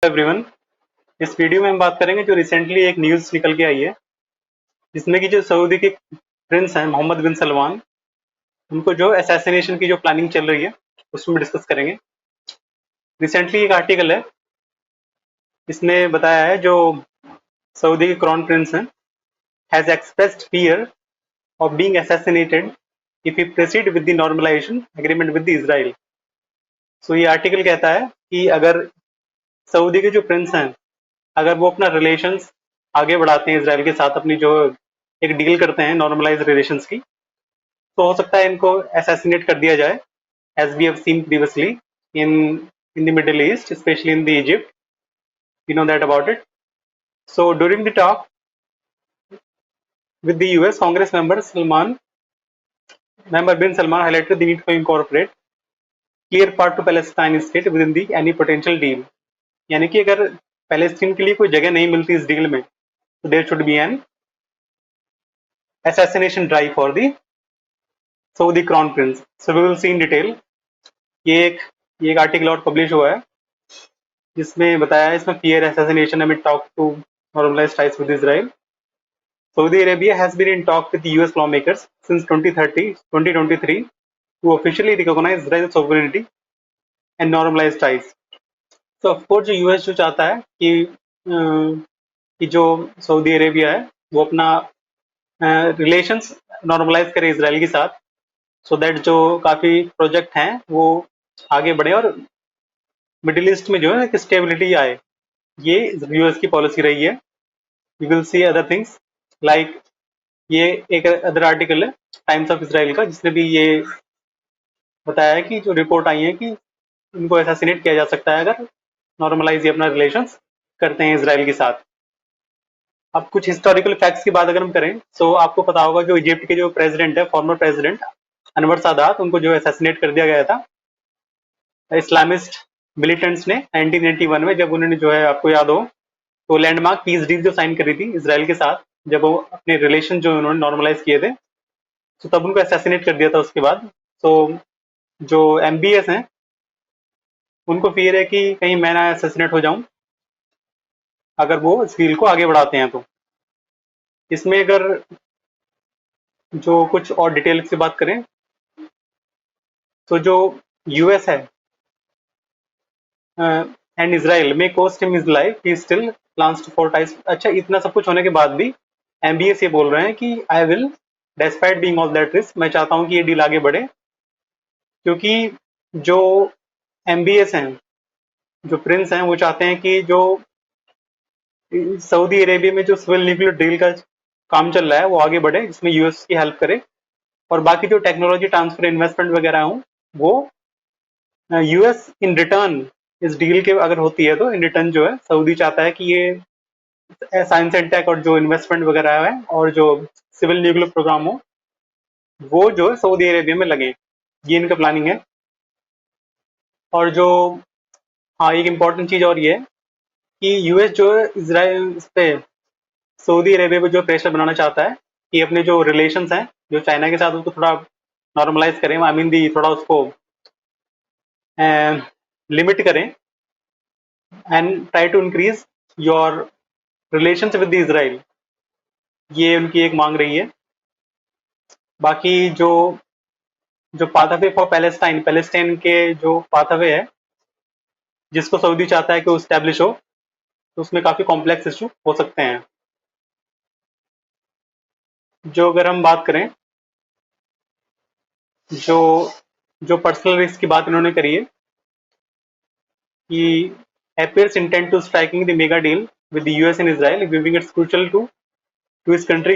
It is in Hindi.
एवरीवन, इस वीडियो में हम बात करेंगे जो रिसेंटली एक न्यूज़ निकल के आई है जिसमें कि जो सऊदी के प्रिंस हैं मोहम्मद बिन सलमान, उनको जो असैसिनेशन की जो प्लानिंग चल रही है उसमें डिस्कस करेंगे। रिसेंटली एक आर्टिकल है, इसने बताया है जो सऊदी के क्राउन प्रिंस हैं has expressed fear of being assassinated if he proceed with the normalisation agreement with Israel. So ये आर्टिकल कहता है कि अगर सऊदी के जो प्रिंस हैं, अगर वो अपना रिलेशंस आगे बढ़ाते हैं इसराइल के साथ, अपनी जो एक डील करते हैं नॉर्मलाइज रिलेशंस की, तो हो सकता है इनको असैसिनेट कर दिया जाए, as we have seen previously in the Middle East, especially in the Egypt. You know that about it. So during the talk with the US, Congress member bin Salman highlighted the need to incorporate clear part to Palestine state within the any potential deal. यानी कि अगर पैलेस्टीन के लिए कोई जगह नहीं मिलती इस डील में, तो there should be an assassination drive for the Saudi crown prince. So we will see in detail. ये एक आर्टिकल और पब्लिश हुआ है जिसमें बताया है, इसमें fear assassination amid talk to normalize ties with Israel. Saudi Arabia has been in talk with the US lawmakers since 2023 to officially recognize Israel's sovereignty and normalize ties. So of course जो US जो चाहता है कि जो सऊदी अरेबिया है वो अपना रिलेशंस नॉर्मलाइज करे इसराइल के साथ, सो दैट जो काफ़ी प्रोजेक्ट हैं वो आगे बढ़े और मिडिल ईस्ट में जो है कि स्टेबिलिटी आए। ये यूएस की पॉलिसी रही है। We will see other things like, ये एक अदर आर्टिकल है टाइम्स ऑफ इसराइल का, जिसने भी ये बताया है कि जो रिपोर्ट आई है कि इनको असैसिनेट किया जा सकता है अगर नॉर्मलाइज अपना रिलेशंस करते हैं इसराइल के साथ। अब कुछ हिस्टोरिकल फैक्ट्स की बात अगर हम करें, तो आपको पता होगा जो इजिप्ट के जो प्रेसिडेंट है, फॉर्मर प्रेसिडेंट अनवर सादात, उनको जो असैसिनेट कर दिया गया था इस्लामिस्ट मिलिटेंट्स ने 1991 में, जब उन्होंने जो है, आपको याद हो, तो लैंडमार्क पीस डील जो साइन करी थी इसराइल के साथ, जब वो अपने रिलेशन जो उन्होंने नॉर्मलाइज किए थे, तो तब उनको असैसिनेट कर दिया था उसके बाद। तो जो MBS हैं उनको फियर है कि कहीं मैं ना असैसिनेट हो जाऊं अगर वो इस डील को आगे बढ़ाते हैं। तो इसमें अगर जो कुछ और डिटेल से बात करें, तो जो US है एंड इसराइल में cost him his life, he still plans to fortify. अच्छा, इतना सब कुछ होने के बाद भी MBS ये बोल रहे हैं कि I will despite being all that risk, मैं चाहता हूं कि ये डील आगे बढ़े, क्योंकि जो MBS हैं, जो प्रिंस हैं, वो चाहते हैं कि जो सऊदी अरेबिया में जो सिविल न्यूक्लियर डील का काम चल रहा है वो आगे बढ़े, जिसमें US की हेल्प करे, और बाकी जो टेक्नोलॉजी ट्रांसफर इन्वेस्टमेंट वगैरह हो वो US इन रिटर्न इस डील के अगर होती है, तो इन रिटर्न जो है सऊदी चाहता है कि ये साइंस एंड टेक और जो इन्वेस्टमेंट वगैरह है और जो सिविल न्यूक्लियर प्रोग्राम हो वो जो है सऊदी अरेबिया में लगे। ये इनका प्लानिंग है। और जो एक इम्पॉर्टेंट चीज़ और ये है कि US जो है इसराइल इस पे सऊदी अरेबिया पे जो प्रेशर बनाना चाहता है कि अपने जो रिलेशंस हैं जो चाइना के साथ, उसको थोड़ा नॉर्मलाइज करें, आई मीन दी थोड़ा उसको लिमिट करें and try to increase your relations with Israel. ये उनकी एक मांग रही है। बाकी जो पाथवे फॉर पैलेस्टाइन के जो पाथवे है जिसको सऊदी चाहता है कि वो स्टैब्लिश हो, तो उसमें काफ़ी कॉम्प्लेक्स इशू हो सकते हैं। जो अगर हम बात करें, जो पर्सनल रिस्क की बात इन्होंने करी है कि appears intent to striking the mega deal with the US and Israel, giving it's crucial to his country